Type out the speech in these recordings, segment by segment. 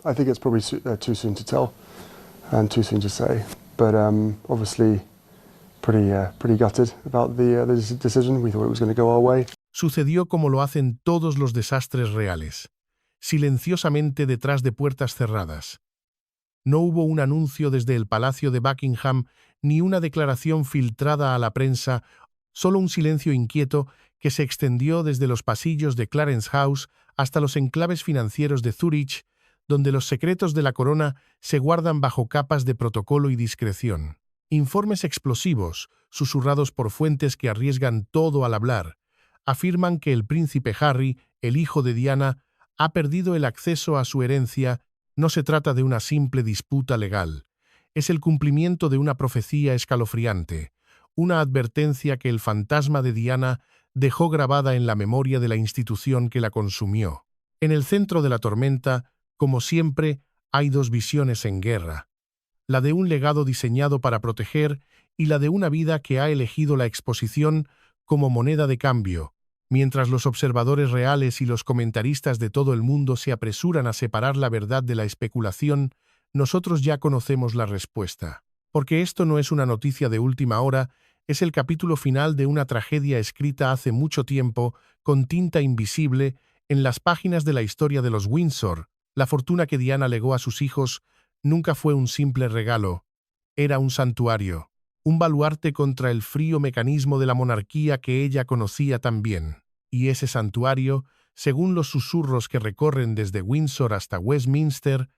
I think it's probably too soon to tell and too soon to say, but obviously pretty gutted about the decision. We thought it was going to go our way. Sucedió como lo hacen todos los desastres reales, silenciosamente detrás de puertas cerradas. No hubo un anuncio desde el Palacio de Buckingham ni una declaración filtrada a la prensa, solo un silencio inquieto que se extendió desde los pasillos de Clarence House hasta los enclaves financieros de Zúrich, donde los secretos de la corona se guardan bajo capas de protocolo y discreción. Informes explosivos, susurrados por fuentes que arriesgan todo al hablar, afirman que el príncipe Harry, el hijo de Diana, ha perdido el acceso a su herencia. No se trata de una simple disputa legal. Es el cumplimiento de una profecía escalofriante, una advertencia que el fantasma de Diana dejó grabada en la memoria de la institución que la consumió. En el centro de la tormenta, como siempre, hay dos visiones en guerra: la de un legado diseñado para proteger y la de una vida que ha elegido la exposición como moneda de cambio. Mientras los observadores reales y los comentaristas de todo el mundo se apresuran a separar la verdad de la especulación, nosotros ya conocemos la respuesta. Porque esto no es una noticia de última hora, es el capítulo final de una tragedia escrita hace mucho tiempo, con tinta invisible, en las páginas de la historia de los Windsor. La fortuna que Diana legó a sus hijos nunca fue un simple regalo, era un santuario, un baluarte contra el frío mecanismo de la monarquía que ella conocía tan bien. Y ese santuario, según los susurros que recorren desde Windsor hasta Westminster,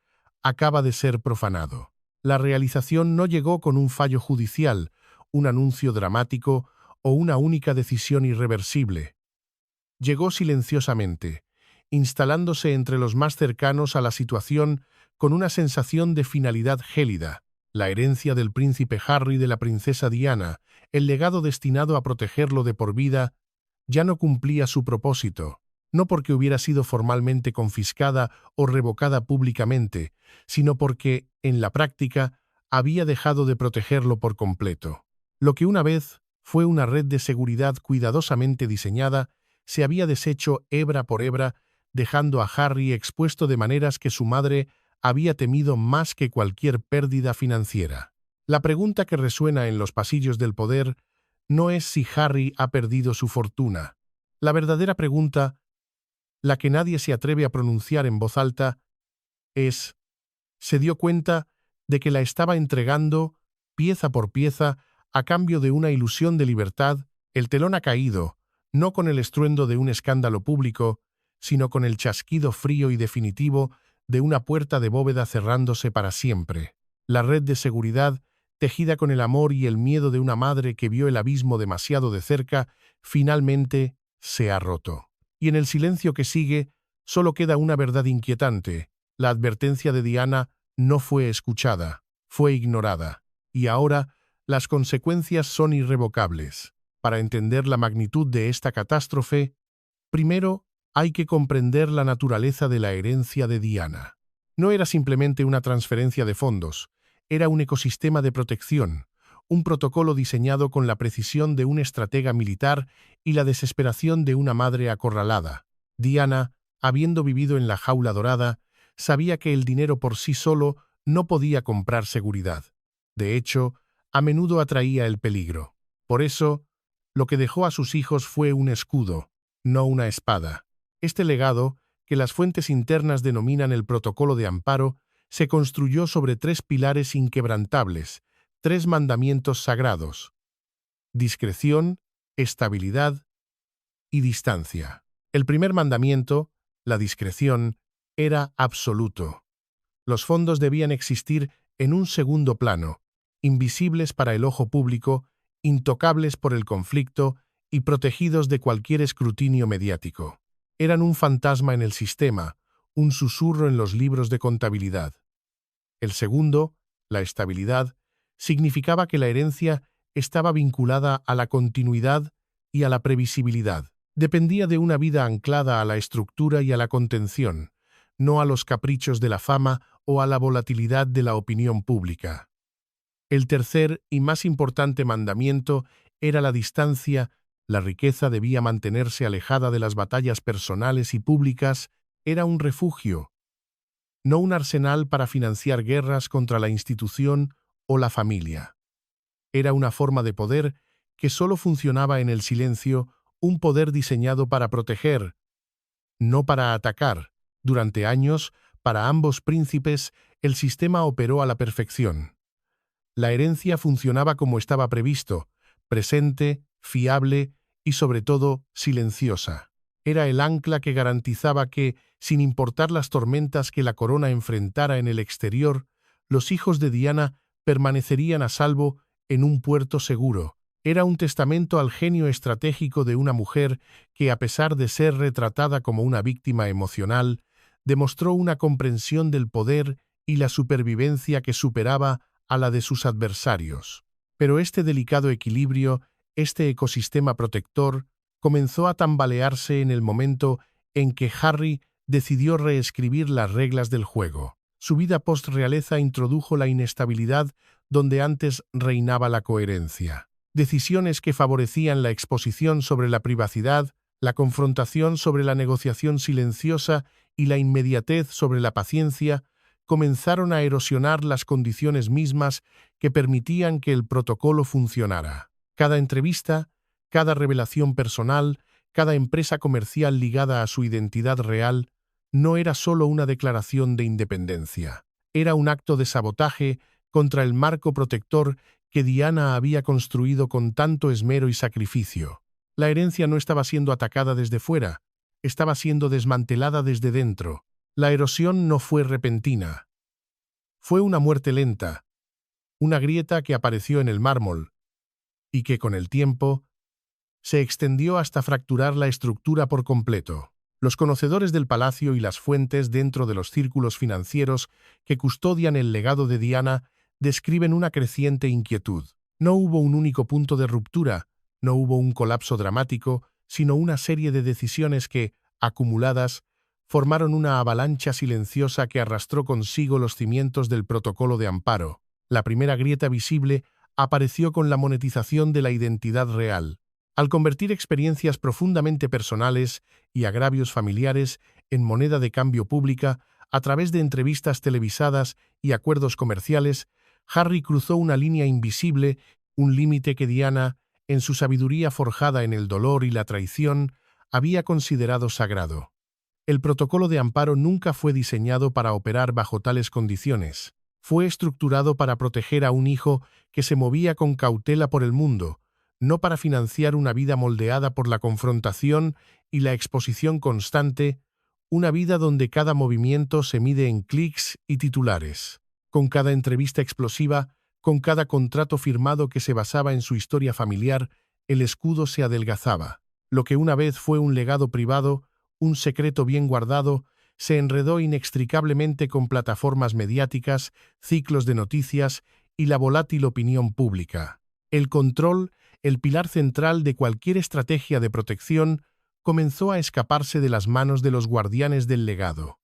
acaba de ser profanado. La realización no llegó con un fallo judicial, un anuncio dramático o una única decisión irreversible. Llegó silenciosamente, instalándose entre los más cercanos a la situación con una sensación de finalidad gélida. La herencia del príncipe Harry de la princesa Diana, el legado destinado a protegerlo de por vida, ya no cumplía su propósito, no porque hubiera sido formalmente confiscada o revocada públicamente, sino porque, en la práctica, había dejado de protegerlo por completo. Lo que una vez fue una red de seguridad cuidadosamente diseñada, se había deshecho hebra por hebra, dejando a Harry expuesto de maneras que su madre había temido más que cualquier pérdida financiera. La pregunta que resuena en los pasillos del poder no es si Harry ha perdido su fortuna. La verdadera pregunta, la que nadie se atreve a pronunciar en voz alta, es: ¿se dio cuenta de que la estaba entregando, pieza por pieza, a cambio de una ilusión de libertad? El telón ha caído, no con el estruendo de un escándalo público, sino con el chasquido frío y definitivo de una puerta de bóveda cerrándose para siempre. La red de seguridad, tejida con el amor y el miedo de una madre que vio el abismo demasiado de cerca, finalmente se ha roto. Y en el silencio que sigue, solo queda una verdad inquietante: la advertencia de Diana no fue escuchada, fue ignorada. Y ahora, las consecuencias son irrevocables. Para entender la magnitud de esta catástrofe, primero hay que comprender la naturaleza de la herencia de Diana. No era simplemente una transferencia de fondos, era un ecosistema de protección, un protocolo diseñado con la precisión de un estratega militar y la desesperación de una madre acorralada. Diana, habiendo vivido en la jaula dorada, sabía que el dinero por sí solo no podía comprar seguridad. De hecho, a menudo atraía el peligro. Por eso, lo que dejó a sus hijos fue un escudo, no una espada. Este legado, que las fuentes internas denominan el protocolo de amparo, se construyó sobre tres pilares inquebrantables, tres mandamientos sagrados: discreción, estabilidad y distancia. El primer mandamiento, la discreción, era absoluto. Los fondos debían existir en un segundo plano, invisibles para el ojo público, intocables por el conflicto y protegidos de cualquier escrutinio mediático. Eran un fantasma en el sistema, un susurro en los libros de contabilidad. El segundo, la estabilidad, significaba que la herencia estaba vinculada a la continuidad y a la previsibilidad. Dependía de una vida anclada a la estructura y a la contención, no a los caprichos de la fama o a la volatilidad de la opinión pública. El tercer y más importante mandamiento era la distancia. La riqueza debía mantenerse alejada de las batallas personales y públicas, era un refugio, no un arsenal para financiar guerras contra la institución o la familia. Era una forma de poder que solo funcionaba en el silencio, un poder diseñado para proteger, no para atacar. Durante años, para ambos príncipes, el sistema operó a la perfección. La herencia funcionaba como estaba previsto, presente, fiable y, sobre todo, silenciosa. Era el ancla que garantizaba que, sin importar las tormentas que la corona enfrentara en el exterior, los hijos de Diana permanecerían a salvo en un puerto seguro. Era un testamento al genio estratégico de una mujer que, a pesar de ser retratada como una víctima emocional, demostró una comprensión del poder y la supervivencia que superaba a la de sus adversarios. Pero este delicado equilibrio, este ecosistema protector, comenzó a tambalearse en el momento en que Harry decidió reescribir las reglas del juego. Su vida post-realeza introdujo la inestabilidad donde antes reinaba la coherencia. Decisiones que favorecían la exposición sobre la privacidad, la confrontación sobre la negociación silenciosa y la inmediatez sobre la paciencia comenzaron a erosionar las condiciones mismas que permitían que el protocolo funcionara. Cada entrevista, cada revelación personal, cada empresa comercial ligada a su identidad real, no era solo una declaración de independencia. Era un acto de sabotaje contra el marco protector que Diana había construido con tanto esmero y sacrificio. La herencia no estaba siendo atacada desde fuera, estaba siendo desmantelada desde dentro. La erosión no fue repentina. Fue una muerte lenta, una grieta que apareció en el mármol y que, con el tiempo, se extendió hasta fracturar la estructura por completo. Los conocedores del palacio y las fuentes dentro de los círculos financieros que custodian el legado de Diana describen una creciente inquietud. No hubo un único punto de ruptura, no hubo un colapso dramático, sino una serie de decisiones que, acumuladas, formaron una avalancha silenciosa que arrastró consigo los cimientos del protocolo de amparo. La primera grieta visible apareció con la monetización de la identidad real. Al convertir experiencias profundamente personales y agravios familiares en moneda de cambio pública a través de entrevistas televisadas y acuerdos comerciales, Harry cruzó una línea invisible, un límite que Diana, en su sabiduría forjada en el dolor y la traición, había considerado sagrado. El protocolo de amparo nunca fue diseñado para operar bajo tales condiciones. Fue estructurado para proteger a un hijo que se movía con cautela por el mundo, no para financiar una vida moldeada por la confrontación y la exposición constante, una vida donde cada movimiento se mide en clics y titulares. Con cada entrevista explosiva, con cada contrato firmado que se basaba en su historia familiar, el escudo se adelgazaba. Lo que una vez fue un legado privado, un secreto bien guardado, se enredó inextricablemente con plataformas mediáticas, ciclos de noticias y la volátil opinión pública. El control, el pilar central de cualquier estrategia de protección, comenzó a escaparse de las manos de los guardianes del legado.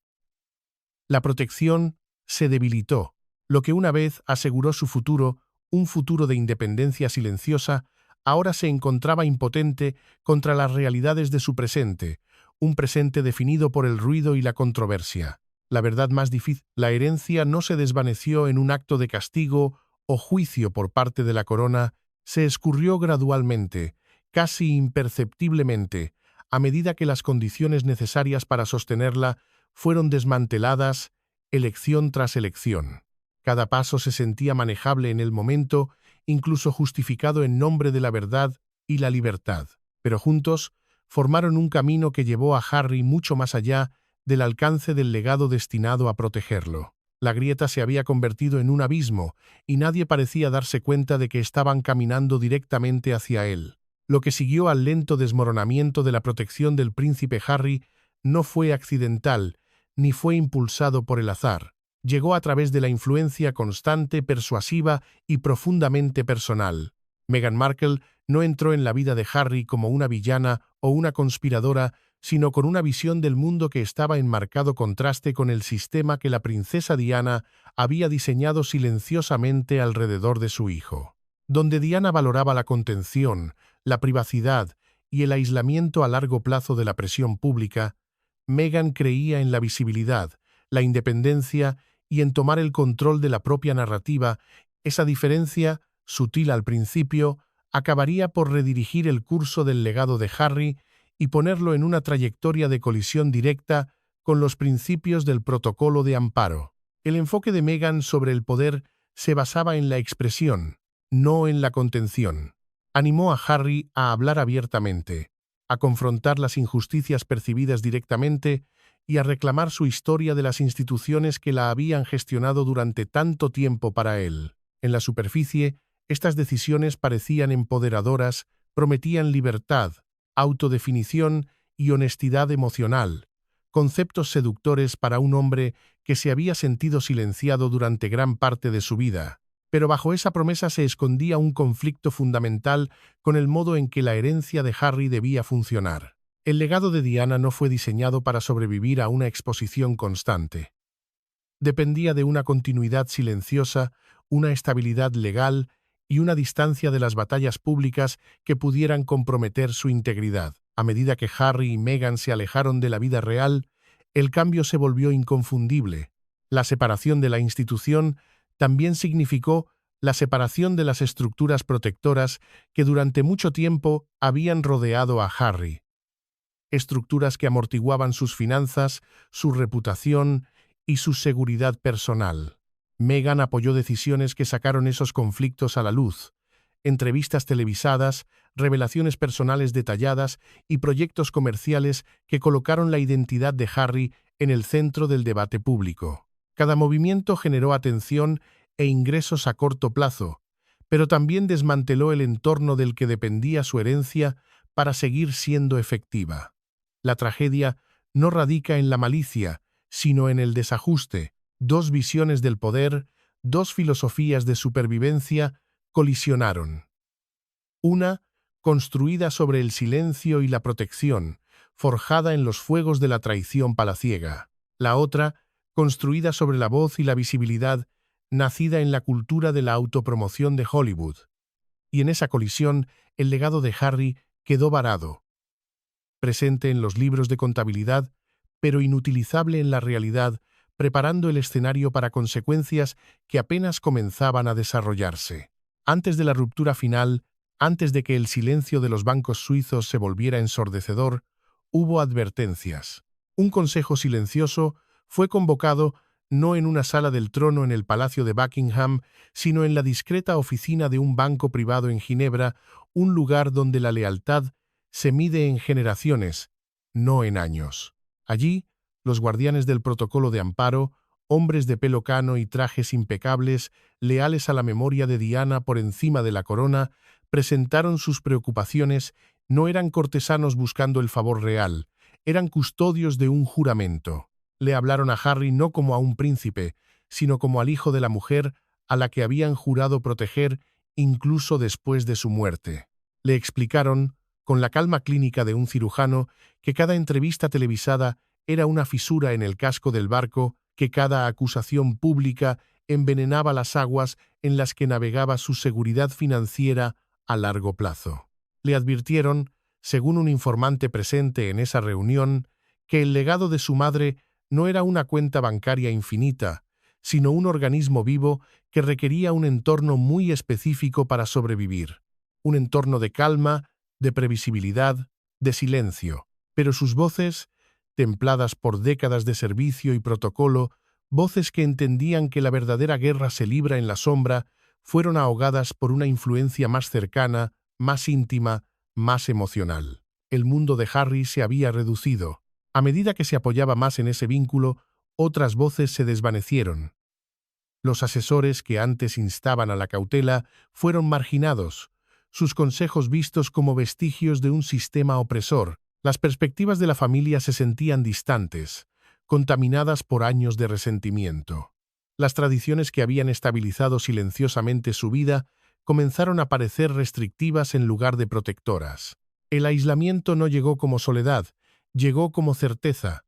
La protección se debilitó. Lo que una vez aseguró su futuro, un futuro de independencia silenciosa, ahora se encontraba impotente contra las realidades de su presente, un presente definido por el ruido y la controversia. La verdad más difícil, la herencia no se desvaneció en un acto de castigo o juicio por parte de la corona, se escurrió gradualmente, casi imperceptiblemente, a medida que las condiciones necesarias para sostenerla fueron desmanteladas, elección tras elección. Cada paso se sentía manejable en el momento, incluso justificado en nombre de la verdad y la libertad. Pero juntos formaron un camino que llevó a Harry mucho más allá del alcance del legado destinado a protegerlo. La grieta se había convertido en un abismo y nadie parecía darse cuenta de que estaban caminando directamente hacia él. Lo que siguió al lento desmoronamiento de la protección del príncipe Harry no fue accidental, ni fue impulsado por el azar. Llegó a través de la influencia constante, persuasiva y profundamente personal. Meghan Markle no entró en la vida de Harry como una villana o una conspiradora, sino con una visión del mundo que estaba en marcado contraste con el sistema que la princesa Diana había diseñado silenciosamente alrededor de su hijo. Donde Diana valoraba la contención, la privacidad y el aislamiento a largo plazo de la presión pública, Meghan creía en la visibilidad, la independencia y en tomar el control de la propia narrativa. Esa diferencia, sutil al principio, acabaría por redirigir el curso del legado de Harry y ponerlo en una trayectoria de colisión directa con los principios del protocolo de amparo. El enfoque de Meghan sobre el poder se basaba en la expresión, no en la contención. Animó a Harry a hablar abiertamente, a confrontar las injusticias percibidas directamente y a reclamar su historia de las instituciones que la habían gestionado durante tanto tiempo para él. En la superficie, estas decisiones parecían empoderadoras, prometían libertad, autodefinición y honestidad emocional, conceptos seductores para un hombre que se había sentido silenciado durante gran parte de su vida. Pero bajo esa promesa se escondía un conflicto fundamental con el modo en que la herencia de Harry debía funcionar. El legado de Diana no fue diseñado para sobrevivir a una exposición constante. Dependía de una continuidad silenciosa, una estabilidad legal y una distancia de las batallas públicas que pudieran comprometer su integridad. A medida que Harry y Meghan se alejaron de la vida real, el cambio se volvió inconfundible. La separación de la institución también significó la separación de las estructuras protectoras que durante mucho tiempo habían rodeado a Harry. Estructuras que amortiguaban sus finanzas, su reputación y su seguridad personal. Meghan apoyó decisiones que sacaron esos conflictos a la luz, entrevistas televisadas, revelaciones personales detalladas y proyectos comerciales que colocaron la identidad de Harry en el centro del debate público. Cada movimiento generó atención e ingresos a corto plazo, pero también desmanteló el entorno del que dependía su herencia para seguir siendo efectiva. La tragedia no radica en la malicia, sino en el desajuste. Dos visiones del poder, dos filosofías de supervivencia colisionaron. Una, construida sobre el silencio y la protección, forjada en los fuegos de la traición palaciega. La otra, construida sobre la voz y la visibilidad, nacida en la cultura de la autopromoción de Hollywood. Y en esa colisión, el legado de Harry quedó varado, presente en los libros de contabilidad, pero inutilizable en la realidad, preparando el escenario para consecuencias que apenas comenzaban a desarrollarse. Antes de la ruptura final, antes de que el silencio de los bancos suizos se volviera ensordecedor, hubo advertencias. Un consejo silencioso fue convocado no en una sala del trono en el Palacio de Buckingham, sino en la discreta oficina de un banco privado en Ginebra, un lugar donde la lealtad se mide en generaciones, no en años. Allí, los guardianes del protocolo de amparo, hombres de pelo cano y trajes impecables, leales a la memoria de Diana por encima de la corona, presentaron sus preocupaciones. No eran cortesanos buscando el favor real, eran custodios de un juramento. Le hablaron a Harry no como a un príncipe, sino como al hijo de la mujer a la que habían jurado proteger incluso después de su muerte. Le explicaron, con la calma clínica de un cirujano, que cada entrevista televisada era una fisura en el casco del barco, que cada acusación pública envenenaba las aguas en las que navegaba su seguridad financiera a largo plazo. Le advirtieron, según un informante presente en esa reunión, que el legado de su madre no era una cuenta bancaria infinita, sino un organismo vivo que requería un entorno muy específico para sobrevivir. Un entorno de calma, de previsibilidad, de silencio. Pero sus voces, templadas por décadas de servicio y protocolo, voces que entendían que la verdadera guerra se libra en la sombra, fueron ahogadas por una influencia más cercana, más íntima, más emocional. El mundo de Harry se había reducido. A medida que se apoyaba más en ese vínculo, otras voces se desvanecieron. Los asesores que antes instaban a la cautela fueron marginados, sus consejos vistos como vestigios de un sistema opresor. Las perspectivas de la familia se sentían distantes, contaminadas por años de resentimiento. Las tradiciones que habían estabilizado silenciosamente su vida comenzaron a parecer restrictivas en lugar de protectoras. El aislamiento no llegó como soledad, llegó como certeza.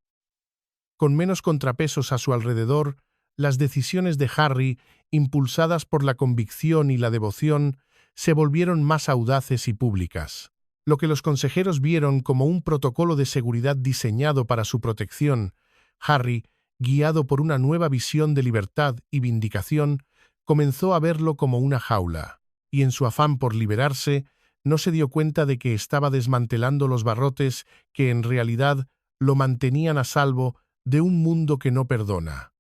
Con menos contrapesos a su alrededor, las decisiones de Harry, impulsadas por la convicción y la devoción, se volvieron más audaces y públicas. Lo que los consejeros vieron como un protocolo de seguridad diseñado para su protección, Harry, guiado por una nueva visión de libertad y vindicación, comenzó a verlo como una jaula, y en su afán por liberarse, no se dio cuenta de que estaba desmantelando los barrotes que en realidad lo mantenían a salvo de un mundo que no perdona.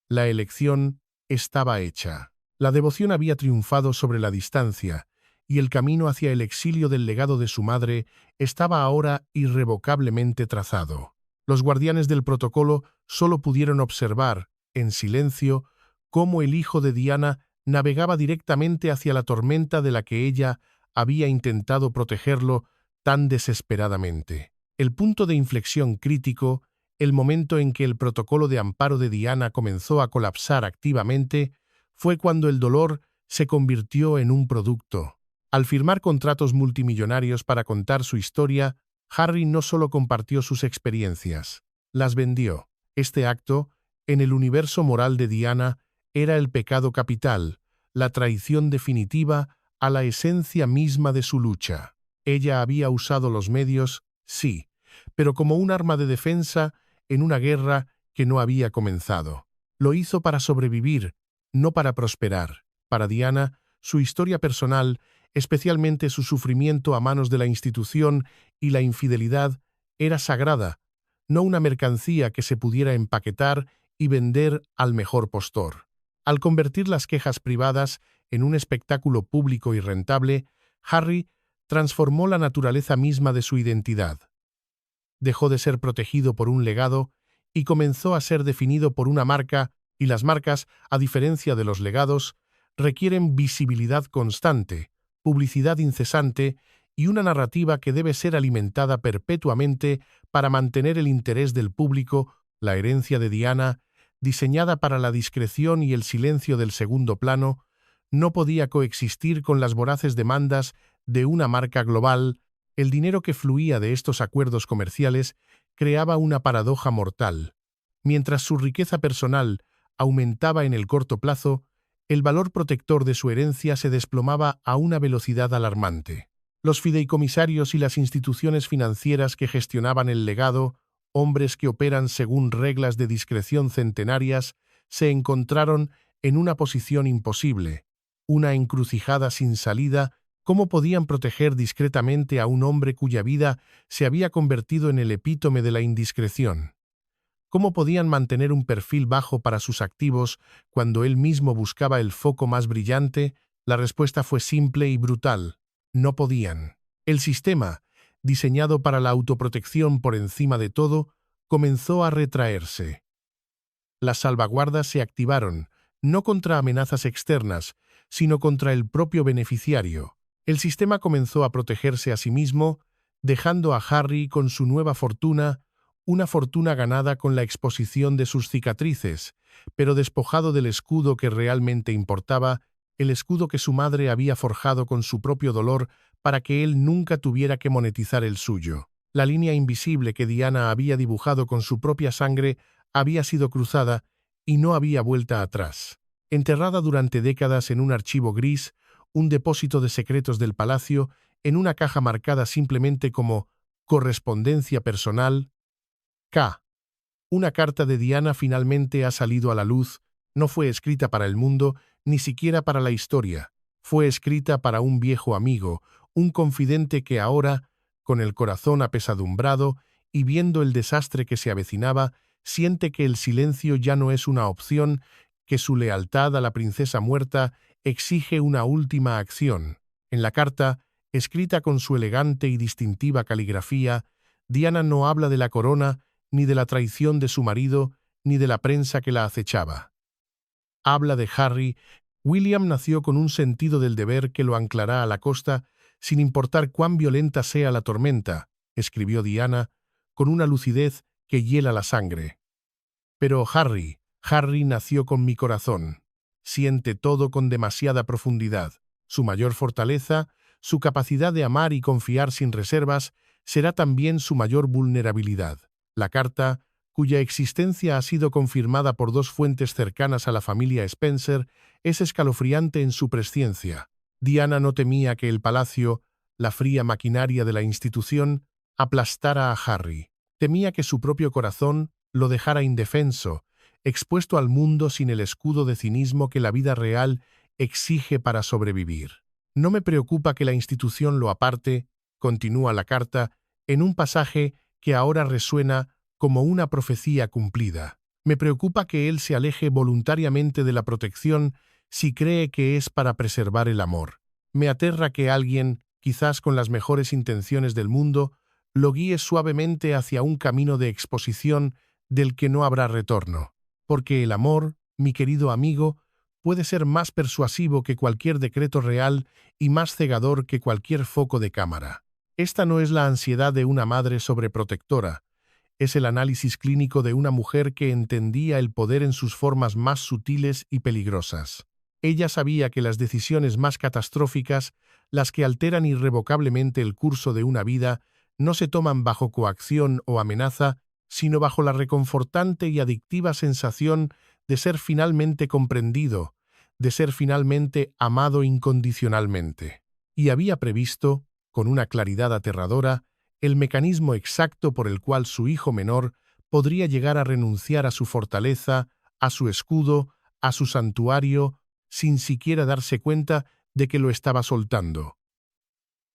La elección estaba hecha. La devoción había triunfado sobre la distancia, y el camino hacia el exilio del legado de su madre estaba ahora irrevocablemente trazado. Los guardianes del protocolo solo pudieron observar, en silencio, cómo el hijo de Diana navegaba directamente hacia la tormenta de la que ella había intentado protegerlo tan desesperadamente. El punto de inflexión crítico, el momento en que el protocolo de amparo de Diana comenzó a colapsar activamente, fue cuando el dolor se convirtió en un producto. Al firmar contratos multimillonarios para contar su historia, Harry no solo compartió sus experiencias, las vendió. Este acto, en el universo moral de Diana, era el pecado capital, la traición definitiva a la esencia misma de su lucha. Ella había usado los medios, sí, pero como un arma de defensa en una guerra que no había comenzado. Lo hizo para sobrevivir, no para prosperar. Para Diana, su historia personal, especialmente su sufrimiento a manos de la institución y la infidelidad, era sagrada, no una mercancía que se pudiera empaquetar y vender al mejor postor. Al convertir las quejas privadas en un espectáculo público y rentable, Harry transformó la naturaleza misma de su identidad. Dejó de ser protegido por un legado y comenzó a ser definido por una marca, y las marcas, a diferencia de los legados, requieren visibilidad constante, publicidad incesante y una narrativa que debe ser alimentada perpetuamente para mantener el interés del público. La herencia de Diana, diseñada para la discreción y el silencio del segundo plano, no podía coexistir con las voraces demandas de una marca global. El dinero que fluía de estos acuerdos comerciales creaba una paradoja mortal. Mientras su riqueza personal aumentaba en el corto plazo, el valor protector de su herencia se desplomaba a una velocidad alarmante. Los fideicomisarios y las instituciones financieras que gestionaban el legado, hombres que operan según reglas de discreción centenarias, se encontraron en una posición imposible, una encrucijada sin salida. ¿Cómo podían proteger discretamente a un hombre cuya vida se había convertido en el epítome de la indiscreción? ¿Cómo podían mantener un perfil bajo para sus activos cuando él mismo buscaba el foco más brillante? La respuesta fue simple y brutal: no podían. El sistema, diseñado para la autoprotección por encima de todo, comenzó a retraerse. Las salvaguardas se activaron, no contra amenazas externas, sino contra el propio beneficiario. El sistema comenzó a protegerse a sí mismo, dejando a Harry con su nueva fortuna, una fortuna ganada con la exposición de sus cicatrices, pero despojado del escudo que realmente importaba, el escudo que su madre había forjado con su propio dolor para que él nunca tuviera que monetizar el suyo. La línea invisible que Diana había dibujado con su propia sangre había sido cruzada y no había vuelta atrás. Enterrada durante décadas en un archivo gris, un depósito de secretos del palacio, en una caja marcada simplemente como correspondencia personal, K. Una carta de Diana finalmente ha salido a la luz. No fue escrita para el mundo, ni siquiera para la historia. Fue escrita para un viejo amigo, un confidente que ahora, con el corazón apesadumbrado y viendo el desastre que se avecinaba, siente que el silencio ya no es una opción, que su lealtad a la princesa muerta exige una última acción. En la carta, escrita con su elegante y distintiva caligrafía, Diana no habla de la corona, ni de la traición de su marido, ni de la prensa que la acechaba. Habla de Harry. William nació con un sentido del deber que lo anclará a la costa, sin importar cuán violenta sea la tormenta, escribió Diana, con una lucidez que hiela la sangre. Pero Harry nació con mi corazón. Siente todo con demasiada profundidad. Su mayor fortaleza, su capacidad de amar y confiar sin reservas, será también su mayor vulnerabilidad. La carta, cuya existencia ha sido confirmada por dos fuentes cercanas a la familia Spencer, es escalofriante en su presciencia. Diana no temía que el palacio, la fría maquinaria de la institución, aplastara a Harry. Temía que su propio corazón lo dejara indefenso, expuesto al mundo sin el escudo de cinismo que la vida real exige para sobrevivir. No me preocupa que la institución lo aparte, continúa la carta, en un pasaje que ahora resuena como una profecía cumplida. Me preocupa que él se aleje voluntariamente de la protección si cree que es para preservar el amor. Me aterra que alguien, quizás con las mejores intenciones del mundo, lo guíe suavemente hacia un camino de exposición del que no habrá retorno. Porque el amor, mi querido amigo, puede ser más persuasivo que cualquier decreto real y más cegador que cualquier foco de cámara. Esta no es la ansiedad de una madre sobreprotectora, es el análisis clínico de una mujer que entendía el poder en sus formas más sutiles y peligrosas. Ella sabía que las decisiones más catastróficas, las que alteran irrevocablemente el curso de una vida, no se toman bajo coacción o amenaza, sino bajo la reconfortante y adictiva sensación de ser finalmente comprendido, de ser finalmente amado incondicionalmente. Y había previsto, con una claridad aterradora, el mecanismo exacto por el cual su hijo menor podría llegar a renunciar a su fortaleza, a su escudo, a su santuario, sin siquiera darse cuenta de que lo estaba soltando.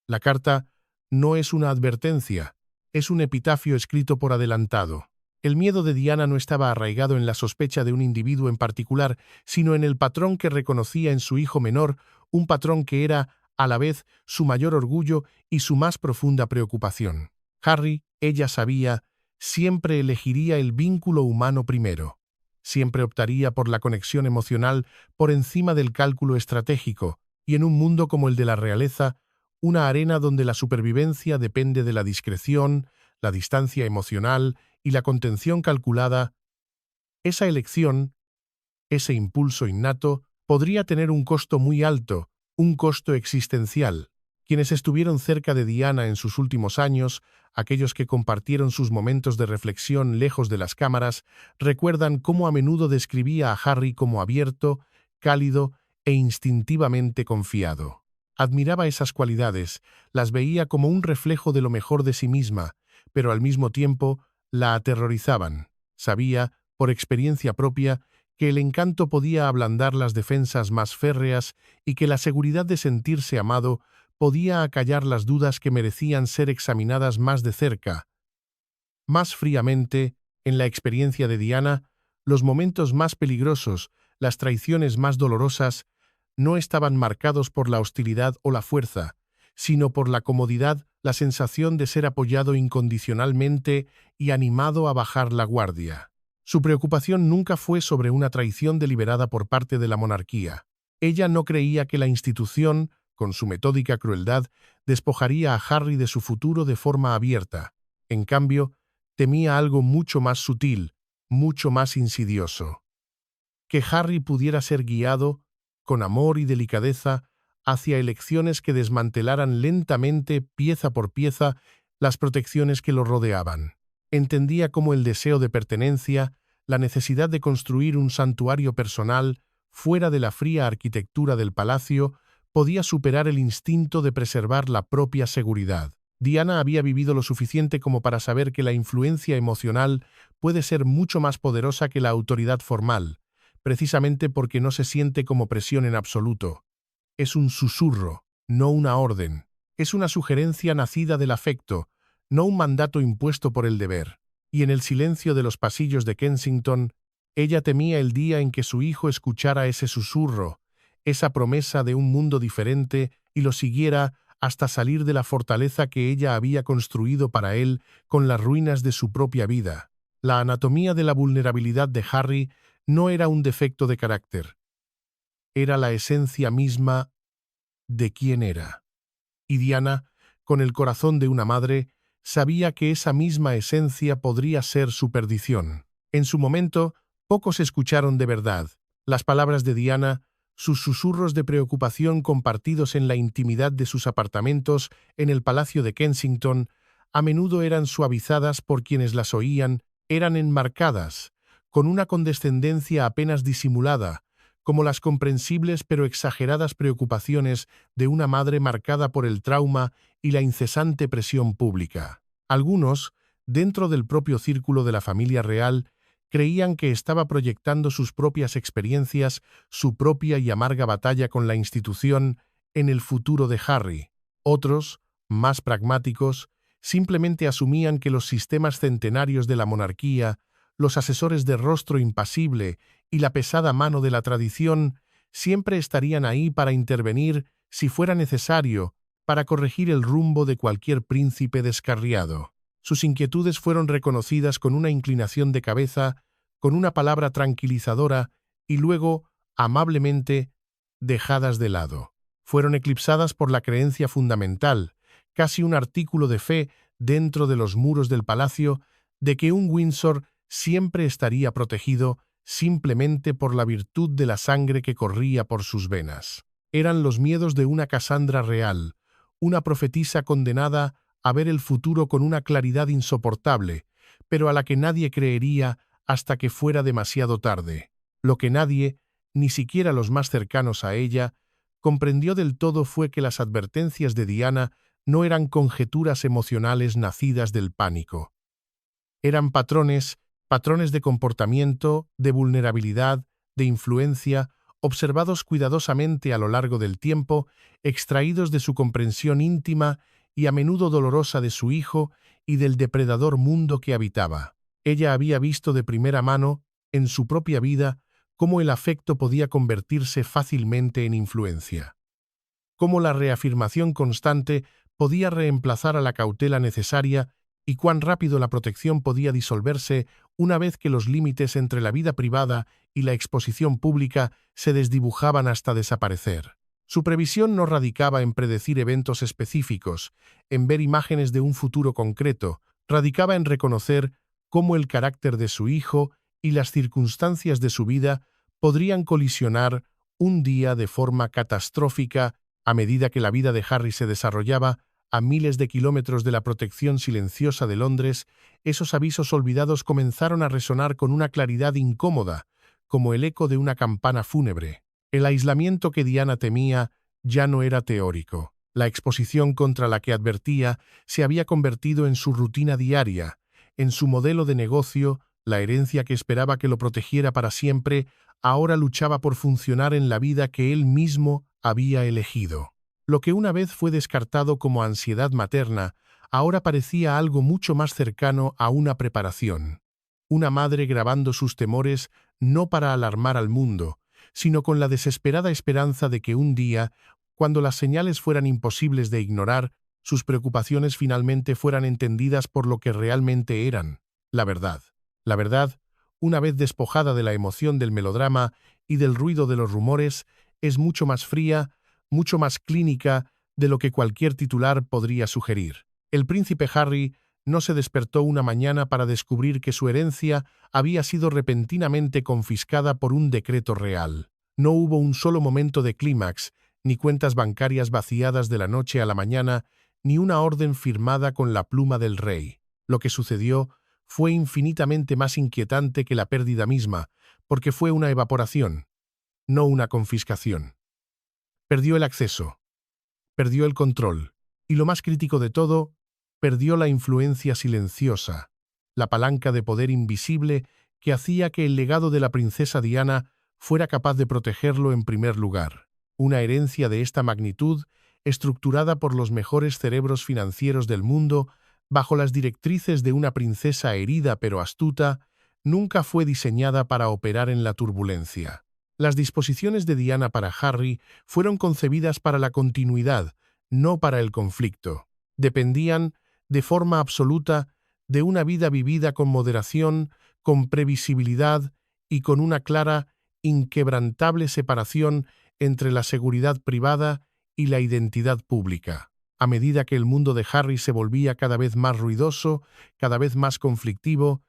La carta no es una advertencia, es un epitafio escrito por adelantado. El miedo de Diana no estaba arraigado en la sospecha de un individuo en particular, sino en el patrón que reconocía en su hijo menor, un patrón que era, a la vez, su mayor orgullo y su más profunda preocupación. Harry, ella sabía, siempre elegiría el vínculo humano primero. Siempre optaría por la conexión emocional por encima del cálculo estratégico, y en un mundo como el de la realeza, una arena donde la supervivencia depende de la discreción, la distancia emocional y la contención calculada, esa elección, ese impulso innato, podría tener un costo muy alto, un costo existencial. Quienes estuvieron cerca de Diana en sus últimos años, aquellos que compartieron sus momentos de reflexión lejos de las cámaras, recuerdan cómo a menudo describía a Harry como abierto, cálido e instintivamente confiado. Admiraba esas cualidades, las veía como un reflejo de lo mejor de sí misma, pero al mismo tiempo la aterrorizaban. Sabía, por experiencia propia, que el encanto podía ablandar las defensas más férreas y que la seguridad de sentirse amado podía acallar las dudas que merecían ser examinadas más de cerca. Más fríamente, en la experiencia de Diana, los momentos más peligrosos, las traiciones más dolorosas, no estaban marcados por la hostilidad o la fuerza, sino por la comodidad, la sensación de ser apoyado incondicionalmente y animado a bajar la guardia. Su preocupación nunca fue sobre una traición deliberada por parte de la monarquía. Ella no creía que la institución, con su metódica crueldad, despojaría a Harry de su futuro de forma abierta. En cambio, temía algo mucho más sutil, mucho más insidioso. Que Harry pudiera ser guiado, con amor y delicadeza, hacia elecciones que desmantelaran lentamente, pieza por pieza, las protecciones que lo rodeaban. Entendía cómo el deseo de pertenencia, la necesidad de construir un santuario personal, fuera de la fría arquitectura del palacio, podía superar el instinto de preservar la propia seguridad. Diana había vivido lo suficiente como para saber que la influencia emocional puede ser mucho más poderosa que la autoridad formal, precisamente porque no se siente como presión en absoluto. Es un susurro, no una orden. Es una sugerencia nacida del afecto, no un mandato impuesto por el deber. Y en el silencio de los pasillos de Kensington, ella temía el día en que su hijo escuchara ese susurro, esa promesa de un mundo diferente y lo siguiera hasta salir de la fortaleza que ella había construido para él con las ruinas de su propia vida. La anatomía de la vulnerabilidad de Harry no era un defecto de carácter. Era la esencia misma de quién era. Y Diana, con el corazón de una madre, sabía que esa misma esencia podría ser su perdición. En su momento, pocos escucharon de verdad. Las palabras de Diana, sus susurros de preocupación compartidos en la intimidad de sus apartamentos en el Palacio de Kensington, a menudo eran suavizadas por quienes las oían, eran enmarcadas, con una condescendencia apenas disimulada, como las comprensibles pero exageradas preocupaciones de una madre marcada por el trauma y la incesante presión pública. Algunos, dentro del propio círculo de la familia real, creían que estaba proyectando sus propias experiencias, su propia y amarga batalla con la institución, en el futuro de Harry. Otros, más pragmáticos, simplemente asumían que los sistemas centenarios de la monarquía, los asesores de rostro impasible y la pesada mano de la tradición siempre estarían ahí para intervenir si fuera necesario, para corregir el rumbo de cualquier príncipe descarriado. Sus inquietudes fueron reconocidas con una inclinación de cabeza, con una palabra tranquilizadora y luego, amablemente, dejadas de lado. Fueron eclipsadas por la creencia fundamental, casi un artículo de fe dentro de los muros del palacio, de que un Windsor siempre estaría protegido simplemente por la virtud de la sangre que corría por sus venas. Eran los miedos de una Casandra real, una profetisa condenada a ver el futuro con una claridad insoportable, pero a la que nadie creería hasta que fuera demasiado tarde. Lo que nadie, ni siquiera los más cercanos a ella, comprendió del todo fue que las advertencias de Diana no eran conjeturas emocionales nacidas del pánico. Eran patrones de comportamiento, de vulnerabilidad, de influencia, observados cuidadosamente a lo largo del tiempo, extraídos de su comprensión íntima y a menudo dolorosa de su hijo y del depredador mundo que habitaba. Ella había visto de primera mano, en su propia vida, cómo el afecto podía convertirse fácilmente en influencia. Cómo la reafirmación constante podía reemplazar a la cautela necesaria y cuán rápido la protección podía disolverse una vez que los límites entre la vida privada y la exposición pública se desdibujaban hasta desaparecer. Su previsión no radicaba en predecir eventos específicos, en ver imágenes de un futuro concreto, radicaba en reconocer cómo el carácter de su hijo y las circunstancias de su vida podrían colisionar un día de forma catastrófica a medida que la vida de Harry se desarrollaba. A miles de kilómetros de la protección silenciosa de Londres, esos avisos olvidados comenzaron a resonar con una claridad incómoda, como el eco de una campana fúnebre. El aislamiento que Diana temía ya no era teórico. La exposición contra la que advertía se había convertido en su rutina diaria, en su modelo de negocio. La herencia que esperaba que lo protegiera para siempre ahora luchaba por funcionar en la vida que él mismo había elegido. Lo que una vez fue descartado como ansiedad materna, ahora parecía algo mucho más cercano a una preparación. Una madre grabando sus temores no para alarmar al mundo, sino con la desesperada esperanza de que un día, cuando las señales fueran imposibles de ignorar, sus preocupaciones finalmente fueran entendidas por lo que realmente eran, la verdad. La verdad, una vez despojada de la emoción del melodrama y del ruido de los rumores, es mucho más fría, mucho más clínica de lo que cualquier titular podría sugerir. El príncipe Harry no se despertó una mañana para descubrir que su herencia había sido repentinamente confiscada por un decreto real. No hubo un solo momento de clímax, ni cuentas bancarias vaciadas de la noche a la mañana, ni una orden firmada con la pluma del rey. Lo que sucedió fue infinitamente más inquietante que la pérdida misma, porque fue una evaporación, no una confiscación. Perdió el acceso, perdió el control, y lo más crítico de todo, perdió la influencia silenciosa, la palanca de poder invisible que hacía que el legado de la princesa Diana fuera capaz de protegerlo en primer lugar. Una herencia de esta magnitud, estructurada por los mejores cerebros financieros del mundo, bajo las directrices de una princesa herida pero astuta, nunca fue diseñada para operar en la turbulencia. Las disposiciones de Diana para Harry fueron concebidas para la continuidad, no para el conflicto. Dependían, de forma absoluta, de una vida vivida con moderación, con previsibilidad y con una clara, inquebrantable separación entre la seguridad privada y la identidad pública. A medida que el mundo de Harry se volvía cada vez más ruidoso, cada vez más conflictivo,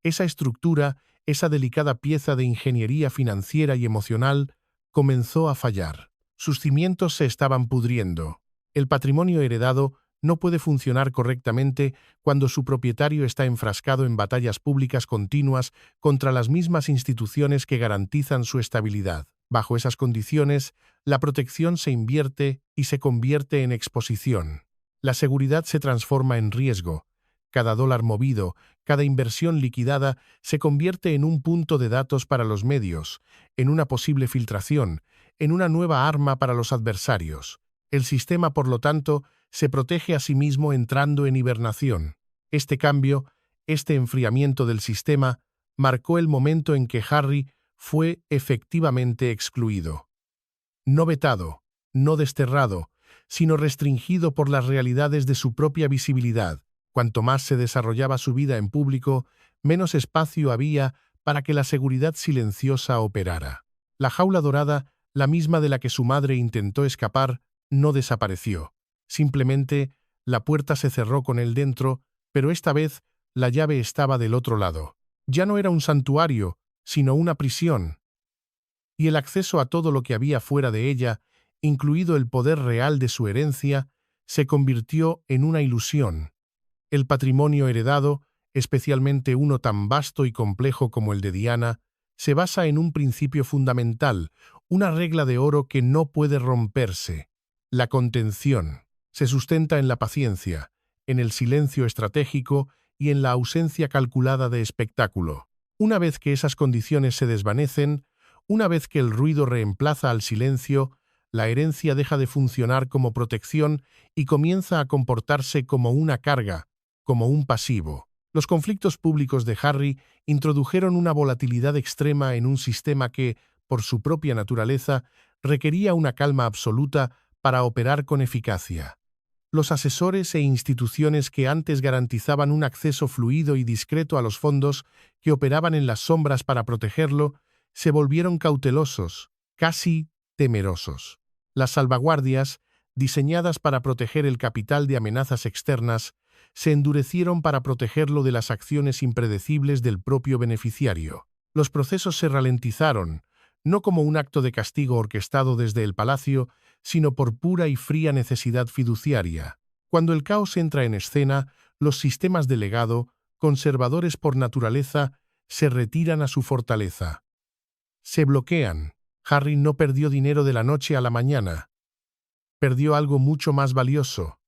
esa estructura, esa delicada pieza de ingeniería financiera y emocional, comenzó a fallar. Sus cimientos se estaban pudriendo. El patrimonio heredado no puede funcionar correctamente cuando su propietario está enfrascado en batallas públicas continuas contra las mismas instituciones que garantizan su estabilidad. Bajo esas condiciones, la protección se invierte y se convierte en exposición. La seguridad se transforma en riesgo. Cada dólar movido, cada inversión liquidada se convierte en un punto de datos para los medios, en una posible filtración, en una nueva arma para los adversarios. El sistema, por lo tanto, se protege a sí mismo entrando en hibernación. Este cambio, este enfriamiento del sistema, marcó el momento en que Harry fue efectivamente excluido. No vetado, no desterrado, sino restringido por las realidades de su propia visibilidad. Cuanto más se desarrollaba su vida en público, menos espacio había para que la seguridad silenciosa operara. La jaula dorada, la misma de la que su madre intentó escapar, no desapareció. Simplemente, la puerta se cerró con él dentro, pero esta vez la llave estaba del otro lado. Ya no era un santuario, sino una prisión. Y el acceso a todo lo que había fuera de ella, incluido el poder real de su herencia, se convirtió en una ilusión. El patrimonio heredado, especialmente uno tan vasto y complejo como el de Diana, se basa en un principio fundamental, una regla de oro que no puede romperse: la contención. Se sustenta en la paciencia, en el silencio estratégico y en la ausencia calculada de espectáculo. Una vez que esas condiciones se desvanecen, una vez que el ruido reemplaza al silencio, la herencia deja de funcionar como protección y comienza a comportarse como una carga, como un pasivo. Los conflictos públicos de Harry introdujeron una volatilidad extrema en un sistema que, por su propia naturaleza, requería una calma absoluta para operar con eficacia. Los asesores e instituciones que antes garantizaban un acceso fluido y discreto a los fondos que operaban en las sombras para protegerlo, se volvieron cautelosos, casi temerosos. Las salvaguardias, diseñadas para proteger el capital de amenazas externas, se endurecieron para protegerlo de las acciones impredecibles del propio beneficiario. Los procesos se ralentizaron, no como un acto de castigo orquestado desde el palacio, sino por pura y fría necesidad fiduciaria. Cuando el caos entra en escena, los sistemas de legado, conservadores por naturaleza, se retiran a su fortaleza. Se bloquean. Harry no perdió dinero de la noche a la mañana. Perdió algo mucho más valioso: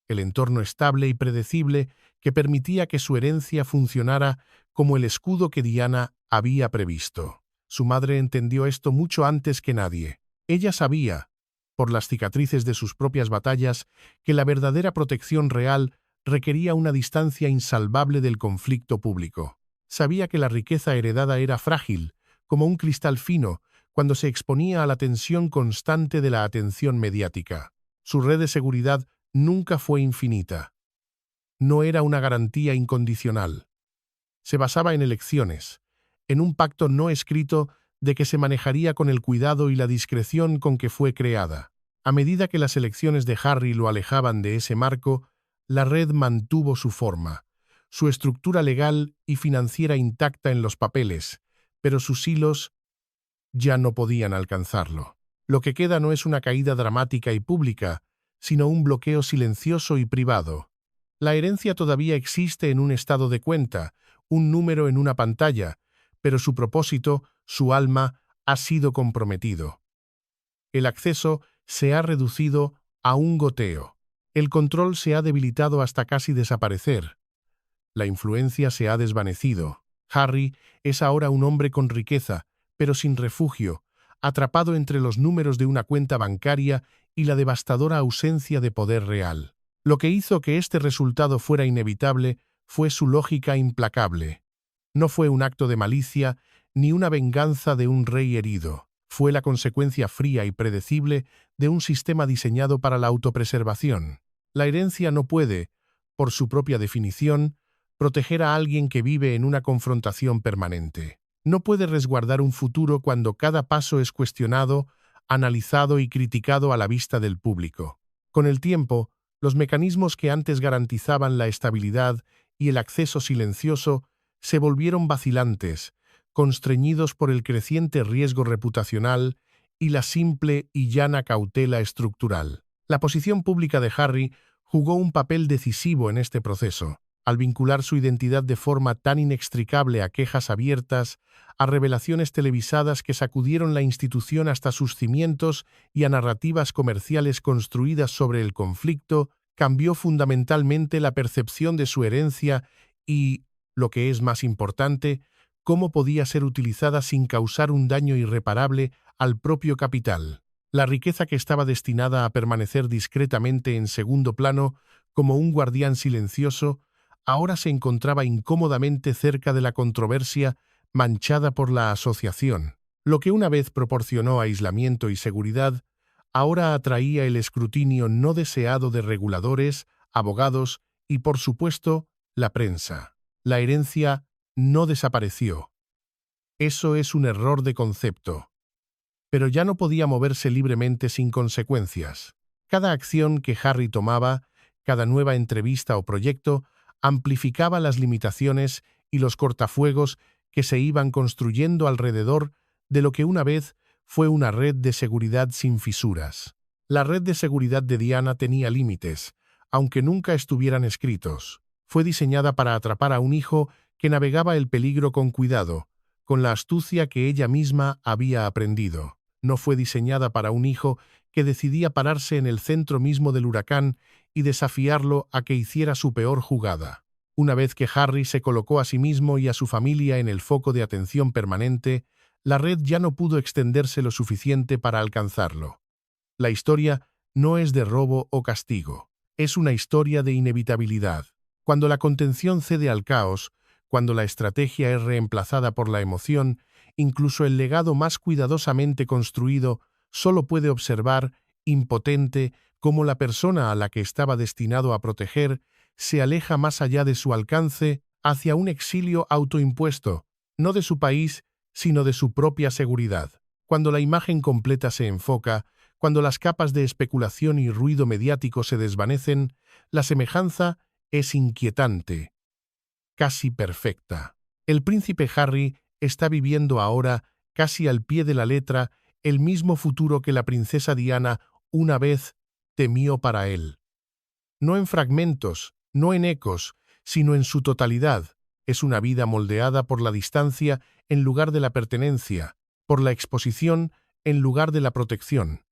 el entorno estable y predecible que permitía que su herencia funcionara como el escudo que Diana había previsto. Su madre entendió esto mucho antes que nadie. Ella sabía, por las cicatrices de sus propias batallas, que la verdadera protección real requería una distancia insalvable del conflicto público. Sabía que la riqueza heredada era frágil, como un cristal fino, cuando se exponía a la tensión constante de la atención mediática. Su red de seguridad nunca fue infinita. No era una garantía incondicional. Se basaba en elecciones, en un pacto no escrito de que se manejaría con el cuidado y la discreción con que fue creada. A medida que las elecciones de Harry lo alejaban de ese marco, la red mantuvo su forma, su estructura legal y financiera intacta en los papeles, pero sus hilos ya no podían alcanzarlo. Lo que queda no es una caída dramática y pública, sino un bloqueo silencioso y privado. La herencia todavía existe en un estado de cuenta, un número en una pantalla, pero su propósito, su alma, ha sido comprometido. El acceso se ha reducido a un goteo. El control se ha debilitado hasta casi desaparecer. La influencia se ha desvanecido. Harry es ahora un hombre con riqueza, pero sin refugio, atrapado entre los números de una cuenta bancaria y la devastadora ausencia de poder real. Lo que hizo que este resultado fuera inevitable fue su lógica implacable. No fue un acto de malicia ni una venganza de un rey herido. Fue la consecuencia fría y predecible de un sistema diseñado para la autopreservación. La herencia no puede, por su propia definición, proteger a alguien que vive en una confrontación permanente. No puede resguardar un futuro cuando cada paso es cuestionado, analizado y criticado a la vista del público. Con el tiempo, los mecanismos que antes garantizaban la estabilidad y el acceso silencioso se volvieron vacilantes, constreñidos por el creciente riesgo reputacional y la simple y llana cautela estructural. La posición pública de Harry jugó un papel decisivo en este proceso, al vincular su identidad de forma tan inextricable a quejas abiertas, a revelaciones televisadas que sacudieron la institución hasta sus cimientos y a narrativas comerciales construidas sobre el conflicto cambió fundamentalmente la percepción de su herencia y, lo que es más importante, cómo podía ser utilizada sin causar un daño irreparable al propio capital. La riqueza que estaba destinada a permanecer discretamente en segundo plano, como un guardián silencioso, ahora se encontraba incómodamente cerca de la controversia manchada por la asociación. Lo que una vez proporcionó aislamiento y seguridad, ahora atraía el escrutinio no deseado de reguladores, abogados y, por supuesto, la prensa. La herencia no desapareció. Eso es un error de concepto. Pero ya no podía moverse libremente sin consecuencias. Cada acción que Harry tomaba, cada nueva entrevista o proyecto, amplificaba las limitaciones y los cortafuegos que se iban construyendo alrededor de lo que una vez fue una red de seguridad sin fisuras. La red de seguridad de Diana tenía límites, aunque nunca estuvieran escritos. Fue diseñada para atrapar a un hijo que navegaba el peligro con cuidado, con la astucia que ella misma había aprendido. No fue diseñada para un hijo que decidía pararse en el centro mismo del huracán y desafiarlo a que hiciera su peor jugada. Una vez que Harry se colocó a sí mismo y a su familia en el foco de atención permanente, la red ya no pudo extenderse lo suficiente para alcanzarlo. La historia no es de robo o castigo, es una historia de inevitabilidad. Cuando la contención cede al caos, cuando la estrategia es reemplazada por la emoción, incluso el legado más cuidadosamente construido solo puede observar, impotente, cómo la persona a la que estaba destinado a proteger se aleja más allá de su alcance hacia un exilio autoimpuesto, no de su país, sino de su propia seguridad. Cuando la imagen completa se enfoca, cuando las capas de especulación y ruido mediático se desvanecen, la semejanza es inquietante, casi perfecta. El príncipe Harry está viviendo ahora, casi al pie de la letra, el mismo futuro que la princesa Diana una vez temió para él. No en fragmentos, no en ecos, sino en su totalidad. Es una vida moldeada por la distancia en lugar de la pertenencia, por la exposición en lugar de la protección,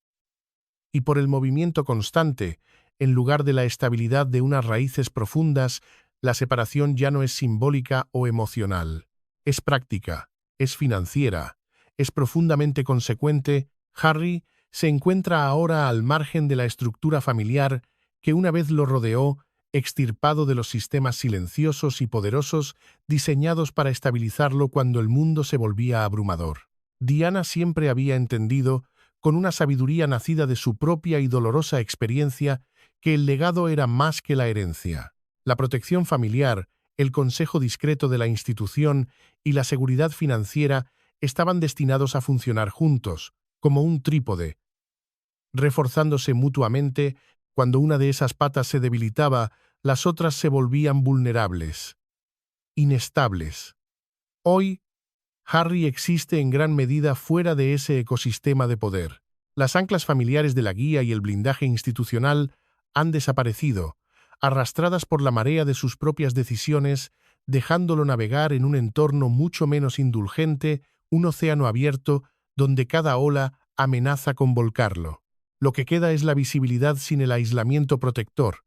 y por el movimiento constante, en lugar de la estabilidad de unas raíces profundas. La separación ya no es simbólica o emocional, es práctica, es financiera, es profundamente consecuente. Harry se encuentra ahora al margen de la estructura familiar que una vez lo rodeó, extirpado de los sistemas silenciosos y poderosos diseñados para estabilizarlo cuando el mundo se volvía abrumador. Diana siempre había entendido, con una sabiduría nacida de su propia y dolorosa experiencia, que el legado era más que la herencia. La protección familiar, el consejo discreto de la institución y la seguridad financiera estaban destinados a funcionar juntos, como un trípode, reforzándose mutuamente. Cuando una de esas patas se debilitaba, las otras se volvían vulnerables, inestables. Hoy, Harry existe en gran medida fuera de ese ecosistema de poder. Las anclas familiares de la guía y el blindaje institucional han desaparecido, arrastradas por la marea de sus propias decisiones, dejándolo navegar en un entorno mucho menos indulgente, un océano abierto donde cada ola amenaza con volcarlo. Lo que queda es la visibilidad sin el aislamiento protector,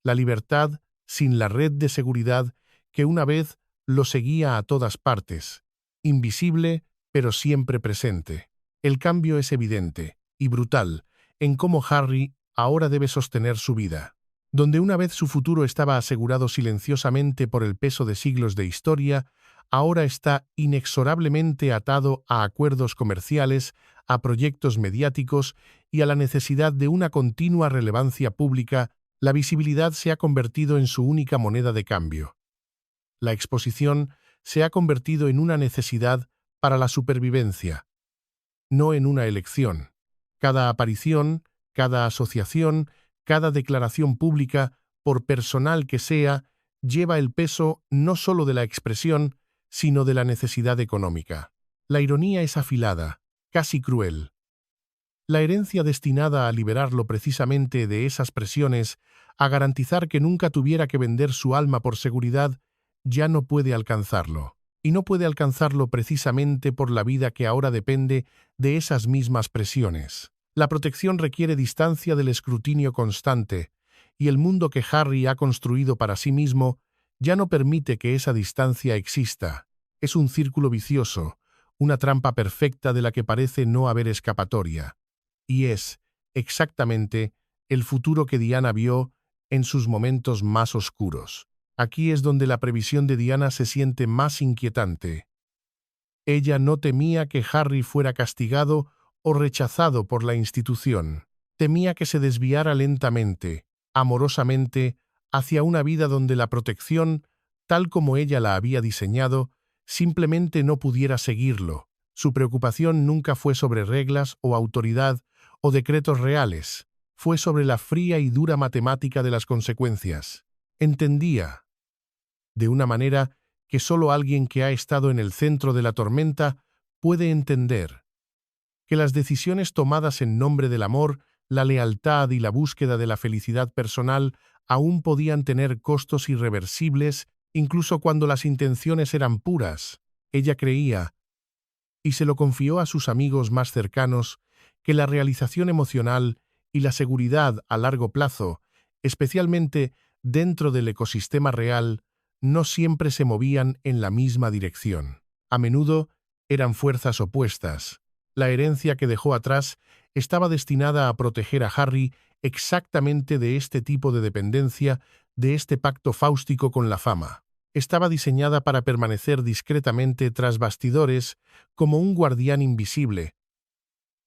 la libertad sin la red de seguridad que una vez lo seguía a todas partes, invisible pero siempre presente. El cambio es evidente y brutal en cómo Harry ahora debe sostener su vida. Donde una vez su futuro estaba asegurado silenciosamente por el peso de siglos de historia, ahora está inexorablemente atado a acuerdos comerciales, a proyectos mediáticos y a la necesidad de una continua relevancia pública. La visibilidad se ha convertido en su única moneda de cambio. La exposición se ha convertido en una necesidad para la supervivencia, no en una elección. Cada aparición, cada asociación, cada declaración pública, por personal que sea, lleva el peso no solo de la expresión, sino de la necesidad económica. La ironía es afilada, casi cruel. La herencia destinada a liberarlo precisamente de esas presiones, a garantizar que nunca tuviera que vender su alma por seguridad, ya no puede alcanzarlo. Y no puede alcanzarlo precisamente por la vida que ahora depende de esas mismas presiones. La protección requiere distancia del escrutinio constante, y el mundo que Harry ha construido para sí mismo ya no permite que esa distancia exista. Es un círculo vicioso, una trampa perfecta de la que parece no haber escapatoria. Y es, exactamente, el futuro que Diana vio en sus momentos más oscuros. Aquí es donde la previsión de Diana se siente más inquietante. Ella no temía que Harry fuera castigado o rechazado por la institución. Temía que se desviara lentamente, amorosamente, hacia una vida donde la protección, tal como ella la había diseñado, simplemente no pudiera seguirlo. Su preocupación nunca fue sobre reglas o autoridad o decretos reales, fue sobre la fría y dura matemática de las consecuencias. Entendía, de una manera que solo alguien que ha estado en el centro de la tormenta puede entender, que las decisiones tomadas en nombre del amor, la lealtad y la búsqueda de la felicidad personal aún podían tener costos irreversibles, incluso cuando las intenciones eran puras. Ella creía, y se lo confió a sus amigos más cercanos, que la realización emocional y la seguridad a largo plazo, especialmente dentro del ecosistema real, no siempre se movían en la misma dirección. A menudo eran fuerzas opuestas. La herencia que dejó atrás estaba destinada a proteger a Harry exactamente de este tipo de dependencia, de este pacto fáustico con la fama. Estaba diseñada para permanecer discretamente tras bastidores como un guardián invisible,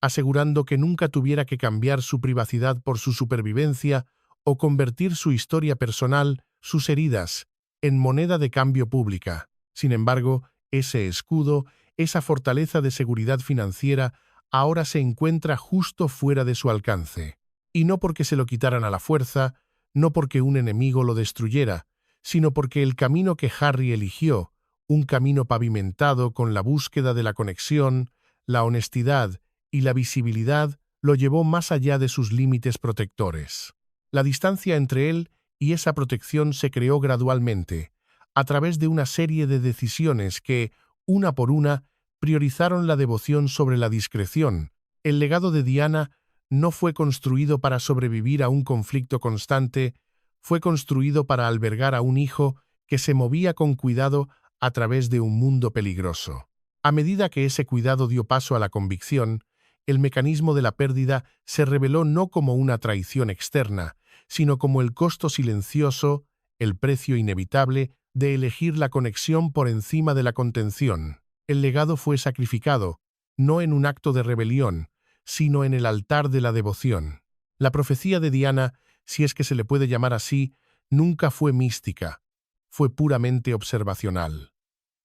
asegurando que nunca tuviera que cambiar su privacidad por su supervivencia o convertir su historia personal, sus heridas, en moneda de cambio pública. Sin embargo, ese escudo, esa fortaleza de seguridad financiera, ahora se encuentra justo fuera de su alcance. Y no porque se lo quitaran a la fuerza, no porque un enemigo lo destruyera, sino porque el camino que Harry eligió, un camino pavimentado con la búsqueda de la conexión, la honestidad y la visibilidad, lo llevó más allá de sus límites protectores. La distancia entre él y esa protección se creó gradualmente, a través de una serie de decisiones que, una por una, priorizaron la devoción sobre la discreción. El legado de Diana no fue construido para sobrevivir a un conflicto constante, fue construido para albergar a un hijo que se movía con cuidado a través de un mundo peligroso. A medida que ese cuidado dio paso a la convicción, el mecanismo de la pérdida se reveló no como una traición externa, sino como el costo silencioso, el precio inevitable de elegir la conexión por encima de la contención. El legado fue sacrificado, no en un acto de rebelión, sino en el altar de la devoción. La profecía de Diana, si es que se le puede llamar así, nunca fue mística, fue puramente observacional.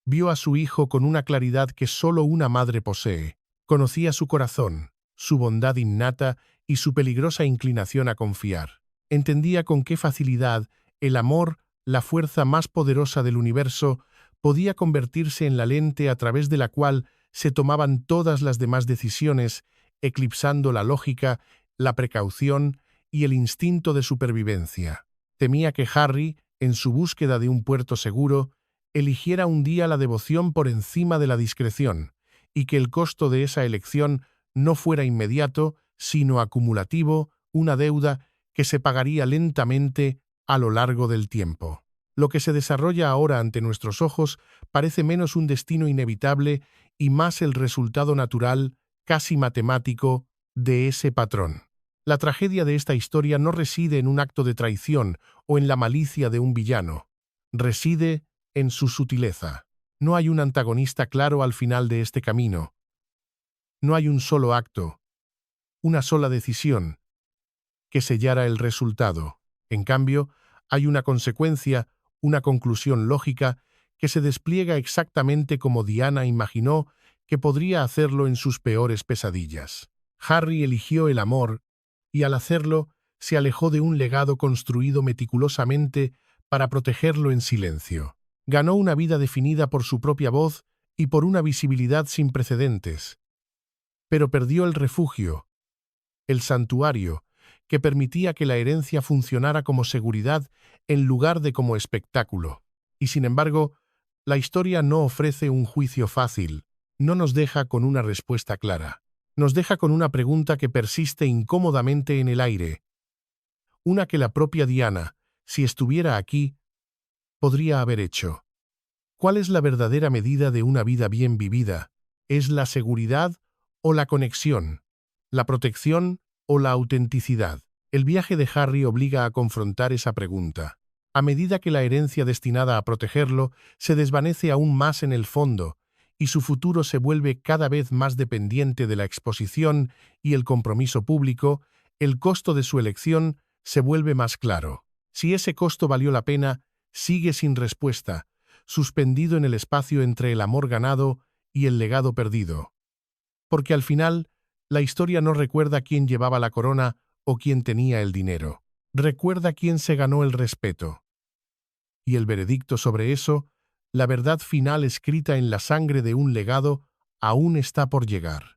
Vio a su hijo con una claridad que solo una madre posee. Conocía su corazón, su bondad innata y su peligrosa inclinación a confiar. Entendía con qué facilidad el amor, la fuerza más poderosa del universo, podía convertirse en la lente a través de la cual se tomaban todas las demás decisiones, eclipsando la lógica, la precaución y el instinto de supervivencia. Temía que Harry, en su búsqueda de un puerto seguro, eligiera un día la devoción por encima de la discreción, y que el costo de esa elección no fuera inmediato, sino acumulativo, una deuda que se pagaría lentamente a lo largo del tiempo. Lo que se desarrolla ahora ante nuestros ojos parece menos un destino inevitable y más el resultado natural, casi matemático, de ese patrón. La tragedia de esta historia no reside en un acto de traición o en la malicia de un villano. Reside en su sutileza. No hay un antagonista claro al final de este camino. No hay un solo acto, una sola decisión, que sellara el resultado. En cambio, hay una consecuencia, una conclusión lógica, que se despliega exactamente como Diana imaginó que podría hacerlo en sus peores pesadillas. Harry eligió el amor, y al hacerlo, se alejó de un legado construido meticulosamente para protegerlo en silencio. Ganó una vida definida por su propia voz y por una visibilidad sin precedentes. Pero perdió el refugio, el santuario, que permitía que la herencia funcionara como seguridad en lugar de como espectáculo. Y sin embargo, la historia no ofrece un juicio fácil, no nos deja con una respuesta clara. Nos deja con una pregunta que persiste incómodamente en el aire. una que la propia Diana, si estuviera aquí, podría haber hecho. ¿Cuál es la verdadera medida de una vida bien vivida? ¿Es la seguridad o la conexión? ¿La protección o la autenticidad? El viaje de Harry obliga a confrontar esa pregunta. A medida que la herencia destinada a protegerlo se desvanece aún más en el fondo, y su futuro se vuelve cada vez más dependiente de la exposición y el compromiso público, el costo de su elección se vuelve más claro. Si ese costo valió la pena, sigue sin respuesta, suspendido en el espacio entre el amor ganado y el legado perdido. Porque al final, la historia no recuerda quién llevaba la corona o quién tenía el dinero. Recuerda quién se ganó el respeto. Y el veredicto sobre eso, la verdad final escrita en la sangre de un legado, aún está por llegar.